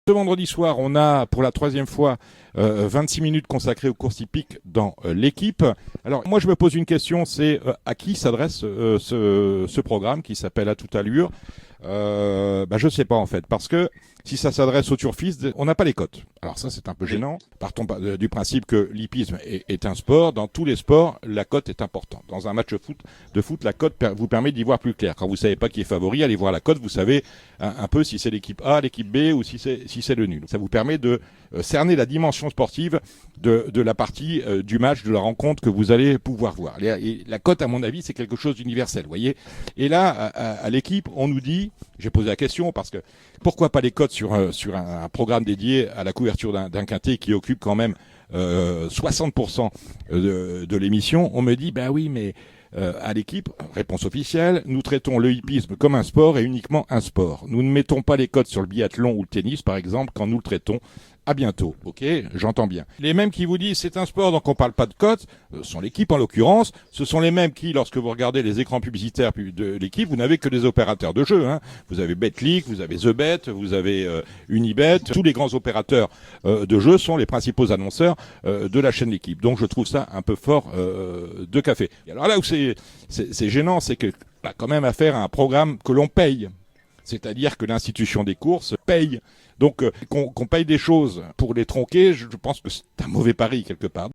Ce vendredi soir, on a pour la troisième fois 26 minutes consacrées aux courses hippiques dans l'équipe. Alors moi je me pose une question, c'est à qui s'adresse ce programme qui s'appelle À toute allure. Je sais pas en fait, parce que si ça s'adresse aux turfistes, on n'a pas les cotes. Alors ça c'est un peu gênant. Partons du principe que l'hippisme est un sport. Dans tous les sports, la cote est importante. Dans un match de foot, la cote vous permet d'y voir plus clair. Quand vous savez pas qui est favori, allez voir la cote, vous savez un peu si c'est l'équipe A, l'équipe B ou si c'est le nul. Ça vous permet de cerner la dimension sportive de la partie du match, de la rencontre que vous allez pouvoir voir. Et la cote, à mon avis, c'est quelque chose d'universel, vous voyez. Et là, à l'équipe, on nous dit, j'ai posé la question parce que pourquoi pas les cotes sur un programme dédié à la couverture d'un quintet qui occupe quand même 60% de l'émission. On me dit, ben oui, mais à l'équipe, réponse officielle, nous traitons le hippisme comme un sport et uniquement un sport. Nous ne mettons pas les cotes sur le biathlon ou le tennis, par exemple, quand nous le traitons. À bientôt, ok, j'entends bien. Les mêmes qui vous disent c'est un sport donc on parle pas de cotes, sont l'équipe en l'occurrence, ce sont les mêmes qui, lorsque vous regardez les écrans publicitaires de l'équipe, vous n'avez que des opérateurs de jeu. Hein. Vous avez Betclic, vous avez TheBet, vous avez Unibet, tous les grands opérateurs de jeu sont les principaux annonceurs de la chaîne L'équipe. Donc je trouve ça un peu fort de café. Et alors là où c'est gênant, c'est que on a quand même affaire à un programme que l'on paye. C'est-à-dire que l'institution des courses paye. Donc qu'on paye des choses pour les tronquer, je pense que c'est un mauvais pari quelque part.